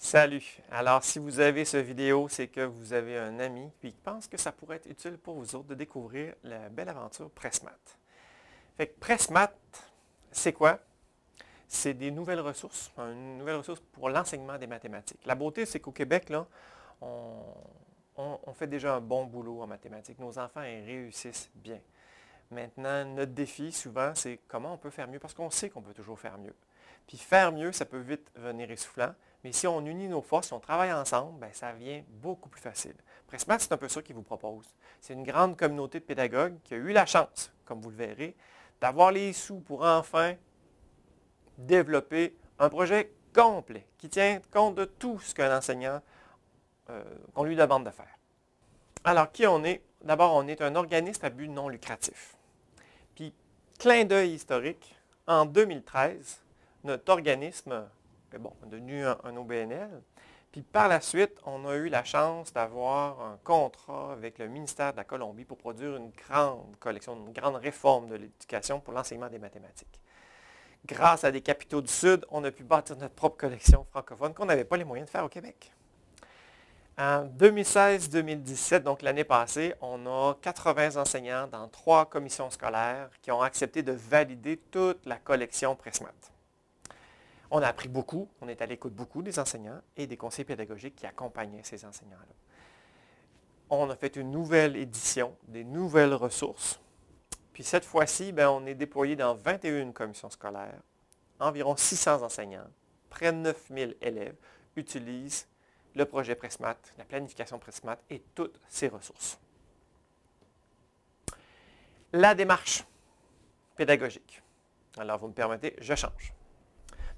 Salut! Alors, si vous avez cette vidéo, c'est que vous avez un ami qui pense que ça pourrait être utile pour vous autres de découvrir la belle aventure Pressmat. Fait que Pressmat, c'est quoi? C'est des nouvelles ressources, une nouvelle ressource pour l'enseignement des mathématiques. La beauté, c'est qu'au Québec, là, on, on fait déjà un bon boulot en mathématiques. Nos enfants, ils réussissent bien. Maintenant, notre défi, souvent, c'est comment on peut faire mieux, parce qu'on sait qu'on peut toujours faire mieux. Puis faire mieux, ça peut vite venir essoufflant, mais si on unit nos forces, si on travaille ensemble, bien, ça devient beaucoup plus facile. Pressmat, c'est un peu ça qu'il vous propose. C'est une grande communauté de pédagogues qui a eu la chance, comme vous le verrez, d'avoir les sous pour enfin développer un projet complet qui tient compte de tout ce qu'un enseignant, qu'on lui demande de faire. Alors, qui on est? D'abord, on est un organisme à but non lucratif. Puis, clin d'œil historique, en 2013, notre organisme est devenu un OBNL. Puis par la suite, on a eu la chance d'avoir un contrat avec le ministère de la Colombie pour produire une grande collection, une grande réforme de l'éducation pour l'enseignement des mathématiques. Grâce à des capitaux du Sud, on a pu bâtir notre propre collection francophone qu'on n'avait pas les moyens de faire au Québec. En 2016-2017, donc l'année passée, on a 80 enseignants dans 3 commissions scolaires qui ont accepté de valider toute la collection Pressmat. On a appris beaucoup, on est à l'écoute beaucoup des enseignants et des conseillers pédagogiques qui accompagnaient ces enseignants-là. On a fait une nouvelle édition, des nouvelles ressources. Puis cette fois-ci, on est déployé dans 21 commissions scolaires. Environ 600 enseignants, près de 9000 élèves utilisent le projet Pressmat, la planification Pressmat et toutes ses ressources. La démarche pédagogique. Alors, vous me permettez, je change.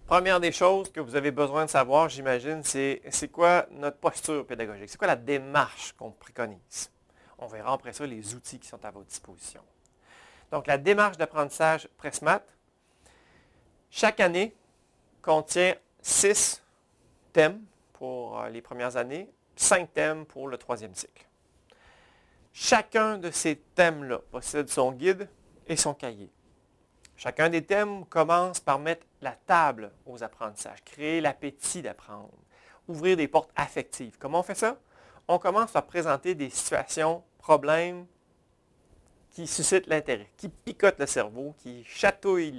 Première des choses que vous avez besoin de savoir, j'imagine, c'est quoi notre posture pédagogique? C'est quoi la démarche qu'on préconise? On verra après ça les outils qui sont à votre disposition. Donc, la démarche d'apprentissage Pressmat, chaque année, contient 6 thèmes pour les premières années, 5 thèmes pour le 3e cycle. Chacun de ces thèmes-là possède son guide et son cahier. Chacun des thèmes commence par mettre la table aux apprentissages, créer l'appétit d'apprendre, ouvrir des portes affectives. Comment on fait ça? On commence par présenter des situations, problèmes qui suscitent l'intérêt, qui picotent le cerveau, qui chatouillent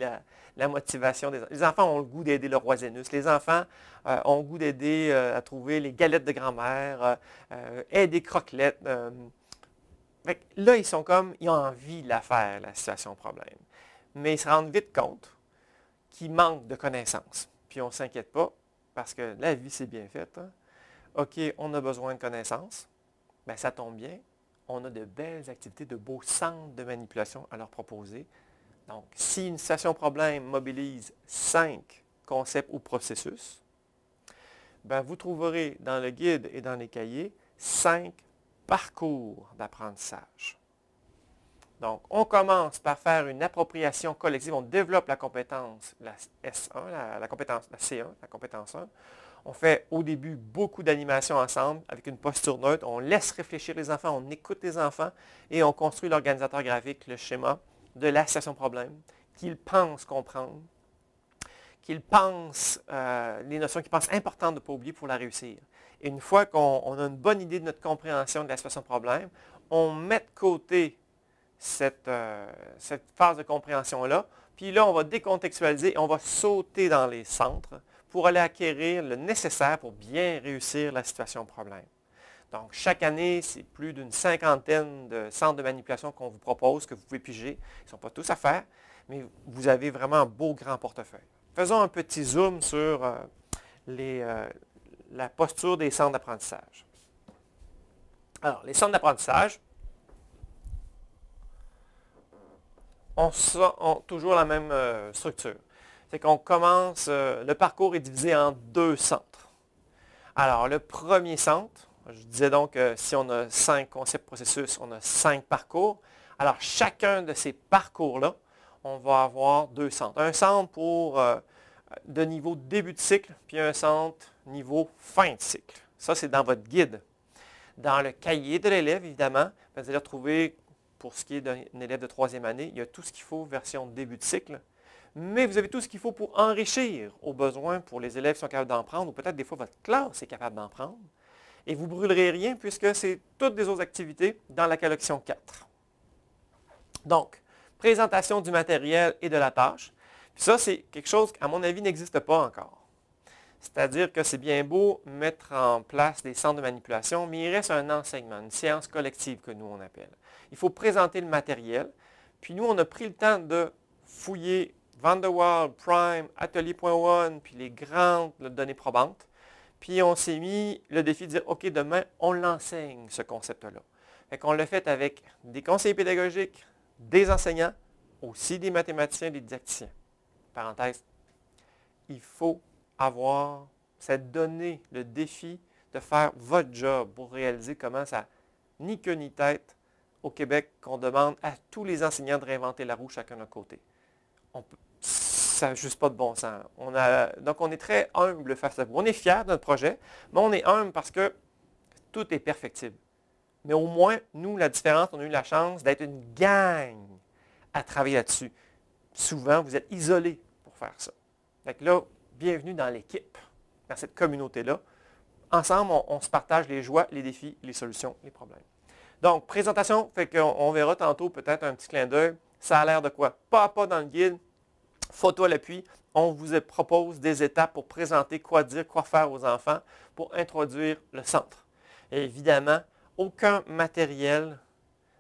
la motivation des enfants. Les enfants ont le goût d'aider le roi Zénus. Les enfants ont le goût d'aider à trouver les galettes de grand-mère, aider croquelettes. Là, ils ont envie de la faire, la situation problème. Mais ils se rendent vite compte qu'ils manquent de connaissances. Puis on ne s'inquiète pas, parce que la vie, c'est bien fait. Hein? OK, on a besoin de connaissances. Bien, ça tombe bien. On a de belles activités, de beaux centres de manipulation à leur proposer. Donc, si une situation problème mobilise 5 concepts ou processus, vous trouverez dans le guide et dans les cahiers 5 parcours d'apprentissage. Donc, on commence par faire une appropriation collective. On développe la compétence, la S1, la compétence, la C1, la compétence 1. On fait au début beaucoup d'animations ensemble avec une posture neutre. On laisse réfléchir les enfants, on écoute les enfants et on construit l'organisateur graphique, le schéma de la situation problème qu'ils pensent comprendre, qu'ils pensent, les notions qu'ils pensent importantes de ne pas oublier pour la réussir. Et une fois qu'on a une bonne idée de notre compréhension de la situation problème, on met de côté cette phase de compréhension-là. Puis là, on va décontextualiser et on va sauter dans les centres pour aller acquérir le nécessaire pour bien réussir la situation problème. Donc, chaque année, c'est plus d'une 50aine de centres de manipulation qu'on vous propose, que vous pouvez piger. Ils ne sont pas tous à faire, mais vous avez vraiment un beau grand portefeuille. Faisons un petit zoom sur la posture des centres d'apprentissage. Alors, les centres d'apprentissage ont toujours la même structure. C'est qu'on commence, le parcours est divisé en 2 centres. Alors, le premier centre, je disais donc si on a 5 concepts processus, on a 5 parcours. Alors, chacun de ces parcours-là, on va avoir 2 centres. Un centre pour de niveau début de cycle, puis un centre niveau fin de cycle. Ça, c'est dans votre guide. Dans le cahier de l'élève, évidemment, vous allez retrouver, pour ce qui est d'un élève de 3e année, il y a tout ce qu'il faut version début de cycle. mais vous avez tout ce qu'il faut pour enrichir aux besoins pour les élèves qui sont capables d'en prendre, ou peut-être des fois votre classe est capable d'en prendre. Et vous ne brûlerez rien puisque c'est toutes des autres activités dans la collection 4. Donc, présentation du matériel et de la tâche. Puis ça, c'est quelque chose qui, à mon avis, n'existe pas encore. C'est-à-dire que c'est bien beau mettre en place des centres de manipulation, mais il reste un enseignement, une séance collective que nous, on appelle. Il faut présenter le matériel. Puis nous, on a pris le temps de fouiller Van der Waals, Prime, Atelier.one, puis les grandes données probantes. Puis on s'est mis le défi de dire, OK, demain, on l'enseigne, ce concept-là. Fait qu'on l'a fait avec des conseillers pédagogiques, des enseignants, aussi des mathématiciens, des didacticiens. Parenthèse, il faut avoir cette donnée, le défi de faire votre job pour réaliser comment ça, ni queue ni tête, au Québec, qu'on demande à tous les enseignants de réinventer la roue chacun de leur côté. Ça n'a juste pas de bon sens. Donc, on est très humble face à vous. On est fiers de notre projet, mais on est humble parce que tout est perfectible. Mais au moins, nous, la différence, on a eu la chance d'être une gang à travailler là-dessus. Souvent, vous êtes isolés pour faire ça. Fait que là, bienvenue dans l'équipe, dans cette communauté-là. Ensemble, on se partage les joies, les défis, les solutions, les problèmes. Donc, présentation, fait qu'on verra tantôt peut-être un petit clin d'œil. Ça a l'air de quoi? Pas à pas dans le guide, photo à l'appui. On vous propose des étapes pour présenter quoi dire, quoi faire aux enfants pour introduire le centre. Et évidemment, aucun matériel.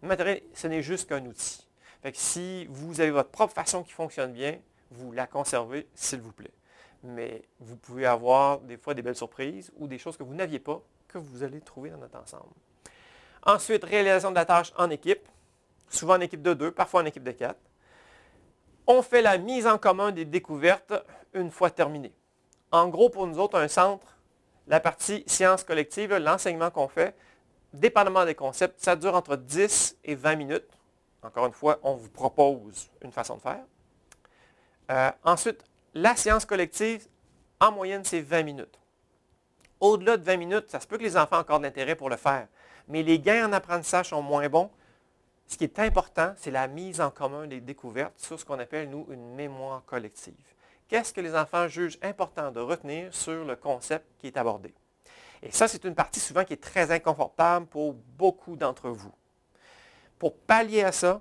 Le matériel, ce n'est juste qu'un outil. Fait que si vous avez votre propre façon qui fonctionne bien, vous la conservez, s'il vous plaît. Mais vous pouvez avoir des fois des belles surprises ou des choses que vous n'aviez pas, que vous allez trouver dans notre ensemble. Ensuite, réalisation de la tâche en équipe, souvent en équipe de 2, parfois en équipe de 4. On fait la mise en commun des découvertes une fois terminée. En gros, pour nous autres, un centre, la partie sciences collectives, l'enseignement qu'on fait, dépendamment des concepts, ça dure entre 10 et 20 minutes. Encore une fois, on vous propose une façon de faire. Ensuite, la science collective, en moyenne, c'est 20 minutes. Au-delà de 20 minutes, ça se peut que les enfants aient encore de l'intérêt pour le faire. Mais les gains en apprentissage sont moins bons. Ce qui est important, c'est la mise en commun des découvertes sur ce qu'on appelle, nous, une mémoire collective. Qu'est-ce que les enfants jugent important de retenir sur le concept qui est abordé? Et ça, c'est une partie souvent qui est très inconfortable pour beaucoup d'entre vous. Pour pallier à ça,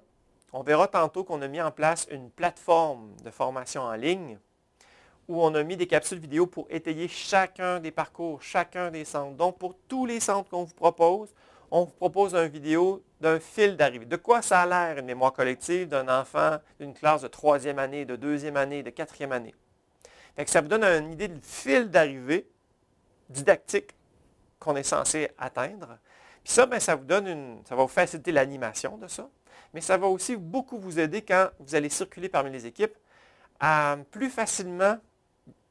on verra tantôt qu'on a mis en place une plateforme de formation en ligne où on a mis des capsules vidéo pour étayer chacun des parcours, chacun des centres. Donc, pour tous les centres qu'on vous propose, on vous propose une vidéo d'un fil d'arrivée. De quoi ça a l'air une mémoire collective d'un enfant d'une classe de 3e année, de 2e année, de 4e année. Fait que ça vous donne une idée du fil d'arrivée didactique qu'on est censé atteindre. Puis ça, ça vous donne ça va vous faciliter l'animation de ça, mais ça va aussi beaucoup vous aider quand vous allez circuler parmi les équipes à plus facilement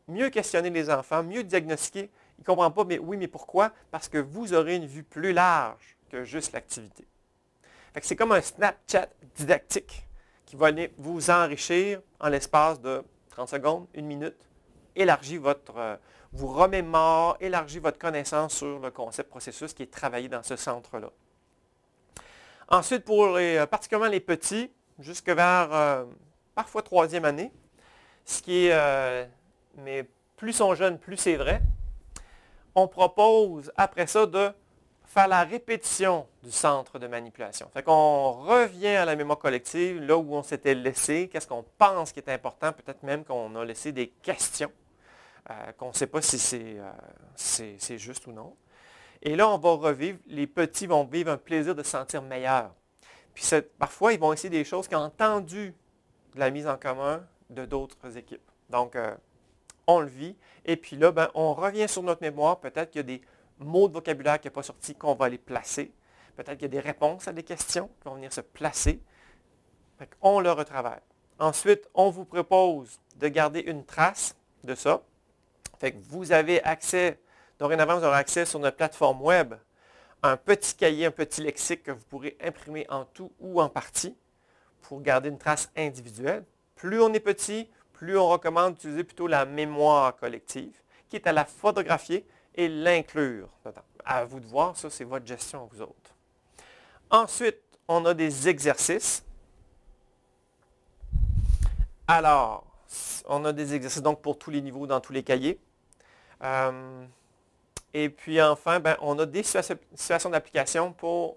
mieux questionner les enfants, mieux diagnostiquer. Ils ne comprennent pas, mais oui, mais pourquoi? Parce que vous aurez une vue plus large que juste l'activité. C'est comme un Snapchat didactique qui va vous enrichir en l'espace de 30 secondes, 1 minute, vous remémore, élargit votre connaissance sur le concept processus qui est travaillé dans ce centre-là. Ensuite, particulièrement les petits, jusque vers parfois 3e année, ce qui est, mais plus ils sont jeunes, plus c'est vrai, on propose après ça de faire la répétition du centre de manipulation. Fait qu'on revient à la mémoire collective, là où on s'était laissé, qu'est-ce qu'on pense qui est important, peut-être même qu'on a laissé des questions, qu'on ne sait pas si c'est juste ou non. Et là, on va revivre, les petits vont vivre un plaisir de se sentir meilleurs. Puis parfois, ils vont essayer des choses qu'ils ont entendu de la mise en commun de d'autres équipes. Donc, on le vit. Et puis là, on revient sur notre mémoire. Peut-être qu'il y a des mots de vocabulaire qui n'ont pas sorti qu'on va les placer. Peut-être qu'il y a des réponses à des questions qui vont venir se placer. On le retravaille. Ensuite, on vous propose de garder une trace de ça. Fait que vous avez accès, dorénavant, vous aurez accès sur notre plateforme web à un petit cahier, un petit lexique que vous pourrez imprimer en tout ou en partie pour garder une trace individuelle. Plus on est petit, plus on recommande d'utiliser plutôt la mémoire collective, qui est à la photographier et l'inclure dedans. À vous de voir, ça c'est votre gestion, vous autres. Ensuite, on a des exercices. Alors, On a des exercices donc pour tous les niveaux dans tous les cahiers. Et puis enfin, on a des situations d'application pour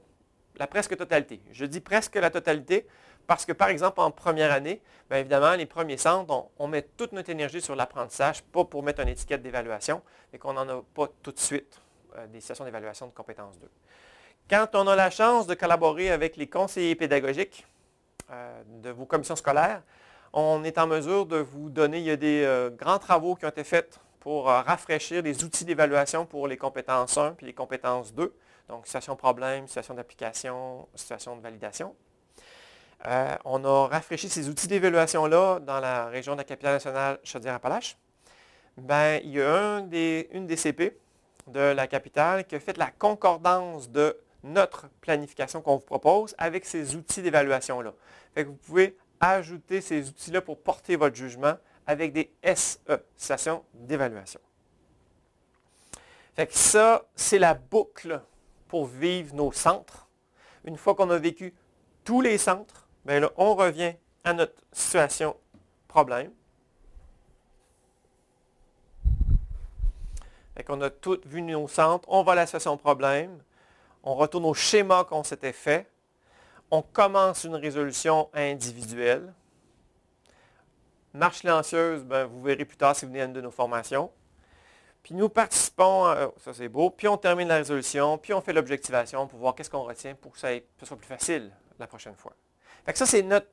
la presque totalité. Je dis presque la totalité parce que, par exemple, en première année, bien évidemment, les premiers centres, on met toute notre énergie sur l'apprentissage, pas pour mettre une étiquette d'évaluation, mais qu'on n'en a pas tout de suite des situations d'évaluation de compétences 2. Quand on a la chance de collaborer avec les conseillers pédagogiques de vos commissions scolaires, on est en mesure de vous donner, il y a des grands travaux qui ont été faits pour rafraîchir les outils d'évaluation pour les compétences 1 puis les compétences 2, donc situation problème, situation d'application, situation de validation. On a rafraîchi ces outils d'évaluation-là dans la région de la capitale nationale Chaudière-Appalaches. Il y a une des CP de la capitale qui a fait la concordance de notre planification qu'on vous propose avec ces outils d'évaluation-là. Vous pouvez ajouter ces outils-là pour porter votre jugement avec des SE, stations d'évaluation. Ça, c'est la boucle pour vivre nos centres. Une fois qu'on a vécu tous les centres, bien là, on revient à notre situation problème. On a tout vu nos centres, on va à la situation problème, on retourne au schéma qu'on s'était fait, on commence une résolution individuelle. Marche silencieuse, vous verrez plus tard si vous venez à une de nos formations. Puis nous participons, ça c'est beau, puis on termine la résolution, puis on fait l'objectivation pour voir qu'est-ce qu'on retient pour que ça soit plus facile la prochaine fois. Ça, c'est notre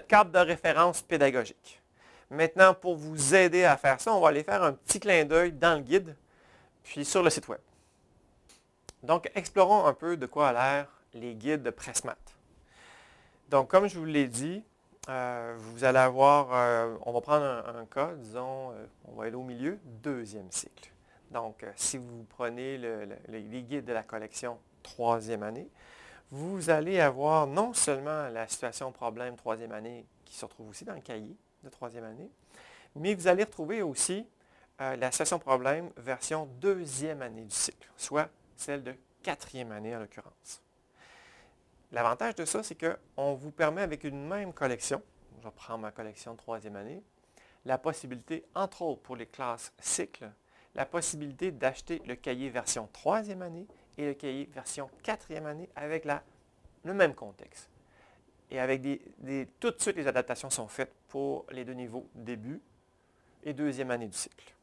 cadre de référence pédagogique. Maintenant, pour vous aider à faire ça, on va aller faire un petit clin d'œil dans le guide, puis sur le site web. Donc, explorons un peu de quoi a l'air les guides de Pressmat. Donc, comme je vous l'ai dit, vous allez avoir, on va prendre un cas, disons, on va aller au milieu, deuxième cycle. Donc, si vous prenez les guides de la collection troisième année, vous allez avoir non seulement la situation problème troisième année qui se retrouve aussi dans le cahier de troisième année, mais vous allez retrouver aussi la situation problème version deuxième année du cycle, soit celle de quatrième année en l'occurrence. L'avantage de ça, c'est qu'on vous permet avec une même collection, je vais prendre ma collection de troisième année, la possibilité, entre autres pour les classes cycles, la possibilité d'acheter le cahier version troisième année et le cahier version quatrième année avec le même contexte. Et avec tout de suite, les adaptations sont faites pour les deux niveaux, début et deuxième année du cycle.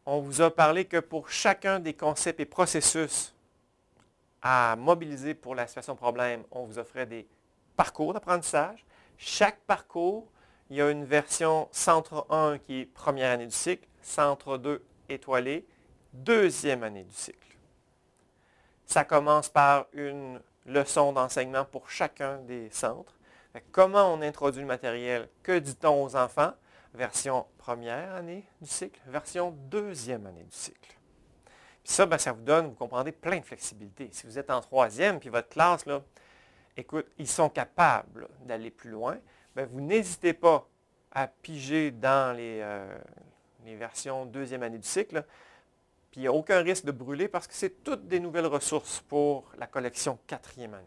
On vous a parlé que pour chacun des concepts et processus à mobiliser pour la situation problème, on vous offrait des parcours d'apprentissage. Chaque parcours, il y a une version Centre 1 qui est première année du cycle, Centre 2 étoilé, deuxième année du cycle. Ça commence par une leçon d'enseignement pour chacun des centres. Comment on introduit le matériel? Que dit-on aux enfants? Version première année du cycle, version deuxième année du cycle. Puis ça, ça vous donne, vous comprendrez, plein de flexibilité. Si vous êtes en troisième, puis votre classe, là, écoute, ils sont capables d'aller plus loin, vous n'hésitez pas à piger dans les versions deuxième année du cycle, puis il n'y a aucun risque de brûler parce que c'est toutes des nouvelles ressources pour la collection quatrième année.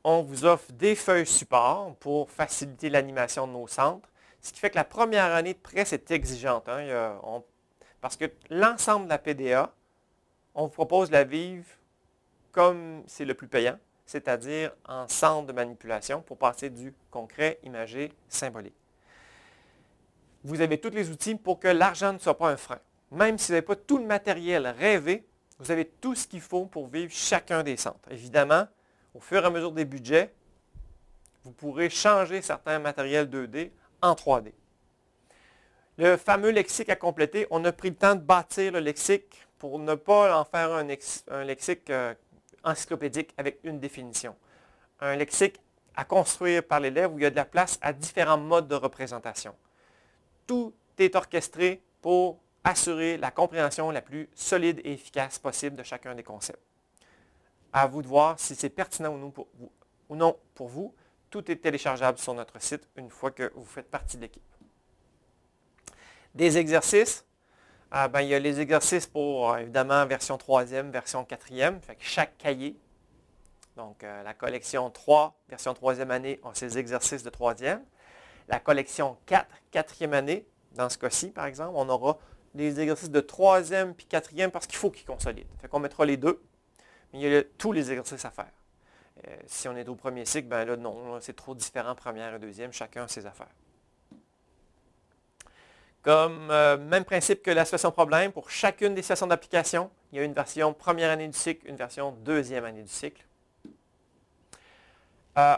On vous offre des feuilles support pour faciliter l'animation de nos centres, ce qui fait que la première année de presse est exigeante. Parce que l'ensemble de la PDA, on vous propose de la vivre comme c'est le plus payant, c'est-à-dire en centre de manipulation pour passer du concret, imagé, symbolique. Vous avez tous les outils pour que l'argent ne soit pas un frein. Même si vous n'avez pas tout le matériel rêvé, vous avez tout ce qu'il faut pour vivre chacun des centres. Évidemment, au fur et à mesure des budgets, vous pourrez changer certains matériels 2D en 3D. Le fameux lexique à compléter, on a pris le temps de bâtir le lexique pour ne pas en faire un lexique encyclopédique avec une définition. Un lexique à construire par l'élève où il y a de la place à différents modes de représentation. Tout est orchestré pour assurer la compréhension la plus solide et efficace possible de chacun des concepts. À vous de voir si c'est pertinent ou non pour vous. Tout est téléchargeable sur notre site une fois que vous faites partie de l'équipe. Des exercices. Il y a les exercices pour, évidemment, version 3e, version 4e. Fait que chaque cahier. Donc, la collection 3, version 3e année, ont ses exercices de 3e. La collection 4, 4e année, dans ce cas-ci, par exemple, on aura des exercices de 3e puis 4e parce qu'il faut qu'ils consolident. Fait qu'on mettra les deux, mais il y a tous les exercices à faire. Si on est au premier cycle, ben là, non, c'est trop différent, première et deuxième, chacun a ses affaires. Comme même principe que la situation problème, pour chacune des situations d'application, il y a une version première année du cycle, une version deuxième année du cycle.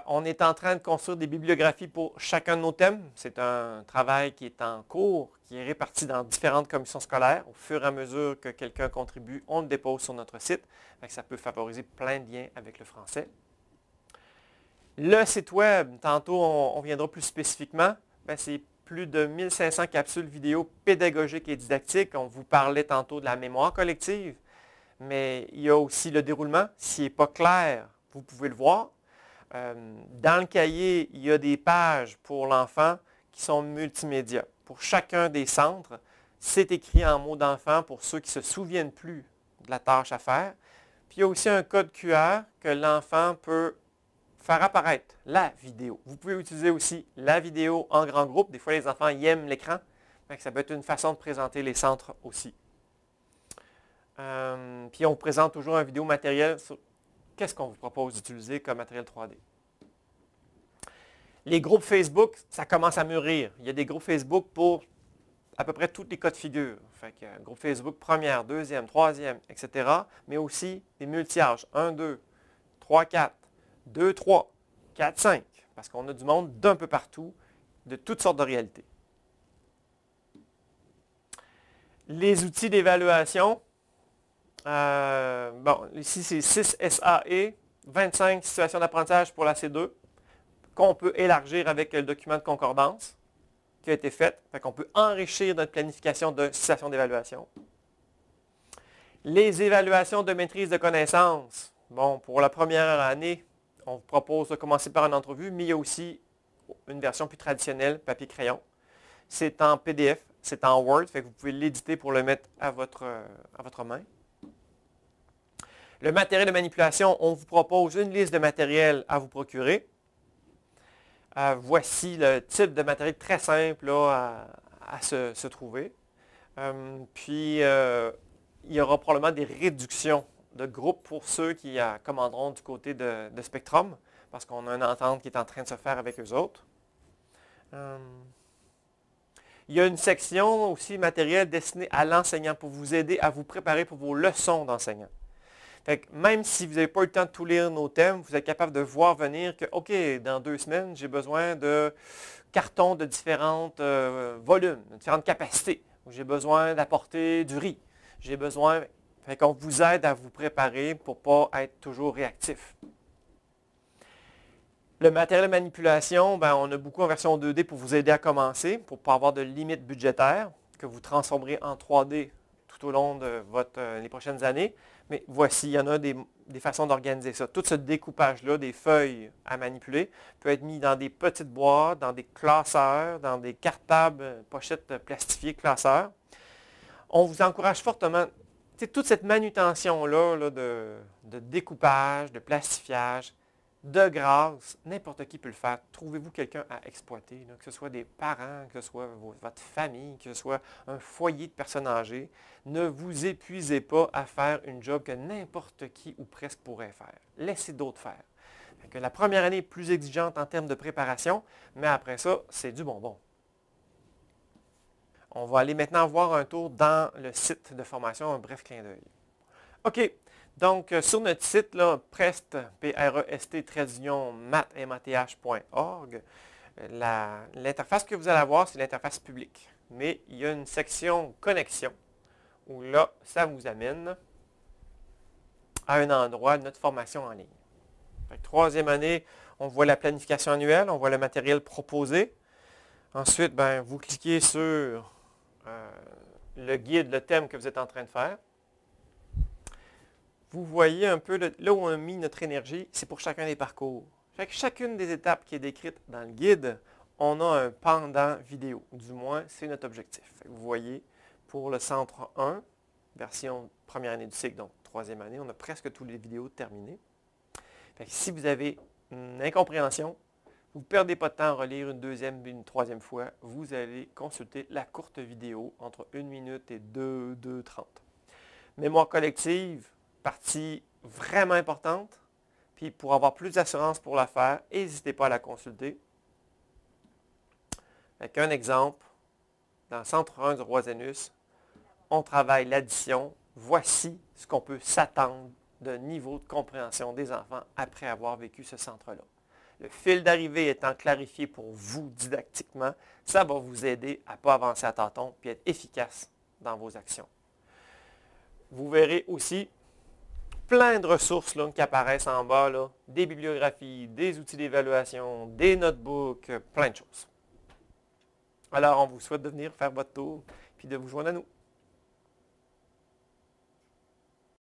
On est en train de construire des bibliographies pour chacun de nos thèmes. C'est un travail qui est en cours, qui est réparti dans différentes commissions scolaires. Au fur et à mesure que quelqu'un contribue, on le dépose sur notre site. Ça peut favoriser plein de liens avec le français. Le site web, tantôt on viendra plus spécifiquement, c'est plus de 1500 capsules vidéo pédagogiques et didactiques. On vous parlait tantôt de la mémoire collective, mais il y a aussi le déroulement. S'il n'est pas clair, vous pouvez le voir. Dans le cahier, il y a des pages pour l'enfant qui sont multimédia. Pour chacun des centres, c'est écrit en mots d'enfant pour ceux qui ne se souviennent plus de la tâche à faire. Puis il y a aussi un code QR que l'enfant peut faire apparaître la vidéo. Vous pouvez utiliser aussi la vidéo en grand groupe. Des fois, les enfants y aiment l'écran. Ça peut être une façon de présenter les centres aussi. Puis on vous présente toujours un vidéo matériel sur qu'est-ce qu'on vous propose d'utiliser comme matériel 3D. Les groupes Facebook, ça commence à mûrir. Il y a des groupes Facebook pour à peu près tous les cas de figure. Fait que groupe Facebook première, deuxième, troisième, etc. Mais aussi des multi-âges. 1, 2, 3, 4, 2, 3, 4, 5. Parce qu'on a du monde d'un peu partout, de toutes sortes de réalités. Les outils d'évaluation. Ici, c'est 6 SAE, 25 situations d'apprentissage pour la C2, qu'on peut élargir avec le document de concordance qui a été fait. Fait qu'on peut enrichir notre planification de situations d'évaluation. Les évaluations de maîtrise de connaissances. Bon, pour la première année, on vous propose de commencer par une entrevue, mais il y a aussi une version plus traditionnelle, papier-crayon. C'est en PDF, c'est en Word, fait que vous pouvez l'éditer pour le mettre à votre main. Le matériel de manipulation, on vous propose une liste de matériel à vous procurer. Voici le type de matériel très simple là, à se trouver. Puis, il y aura probablement des réductions de groupe pour ceux qui commanderont du côté de Spectrum, parce qu'on a une entente qui est en train de se faire avec eux autres. Il y a une section aussi matériel destinée à l'enseignant pour vous aider à vous préparer pour vos leçons d'enseignant. Fait que même si vous n'avez pas eu le temps de tout lire nos thèmes, vous êtes capable de voir venir que, OK, dans 2 semaines, j'ai besoin de cartons de différents volumes, de différentes capacités. J'ai besoin d'apporter du riz. J'ai besoin... Fait qu'on vous aide à vous préparer pour ne pas être toujours réactif. Le matériel de manipulation, on a beaucoup en version 2D pour vous aider à commencer, pour ne pas avoir de limite budgétaire, que vous transformerez en 3D tout au long de les prochaines années. Mais voici, il y en a des façons d'organiser ça. Tout ce découpage-là, des feuilles à manipuler, peut être mis dans des petites boîtes, dans des classeurs, dans des cartables, pochettes plastifiées, classeurs. On vous encourage fortement, toute cette manutention-là de découpage, de plastifiage, de grâce, n'importe qui peut le faire. Trouvez-vous quelqu'un à exploiter, là, que ce soit des parents, que ce soit votre famille, que ce soit un foyer de personnes âgées. Ne vous épuisez pas à faire une job que n'importe qui ou presque pourrait faire. Laissez d'autres faire. Fait que la première année est plus exigeante en termes de préparation, mais après ça, c'est du bonbon. On va aller maintenant voir un tour dans le site de formation, un bref clin d'œil. OK. Donc, sur notre site, là, PREST, math.org, l'interface que vous allez avoir, c'est l'interface publique. Mais il y a une section connexion, où là, ça vous amène à un endroit de notre formation en ligne. Fait que, 3e année, on voit la planification annuelle, on voit le matériel proposé. Ensuite, vous cliquez sur le guide, le thème que vous êtes en train de faire. Vous voyez un peu là où on a mis notre énergie, c'est pour chacun des parcours. Fait que chacune des étapes qui est décrite dans le guide, on a un pendant vidéo. Du moins, c'est notre objectif. Fait que vous voyez, pour le centre 1, version première année du cycle, donc 3e année, on a presque toutes les vidéos terminées. Fait que si vous avez une incompréhension, vous ne perdez pas de temps à relire une deuxième et une troisième fois, vous allez consulter la courte vidéo entre 1 minute et 2:30. Mémoire collective, partie vraiment importante. Puis pour avoir plus d'assurance pour la faire, n'hésitez pas à la consulter. Avec un exemple, dans le centre 1 du roi Zénus, on travaille l'addition. Voici ce qu'on peut s'attendre de niveau de compréhension des enfants après avoir vécu ce centre-là. Le fil d'arrivée étant clarifié pour vous didactiquement, ça va vous aider à ne pas avancer à tâtons et être efficace dans vos actions. Vous verrez aussi plein de ressources là, qui apparaissent en bas, là, des bibliographies, des outils d'évaluation, des notebooks, plein de choses. Alors, on vous souhaite de venir faire votre tour puis de vous joindre à nous.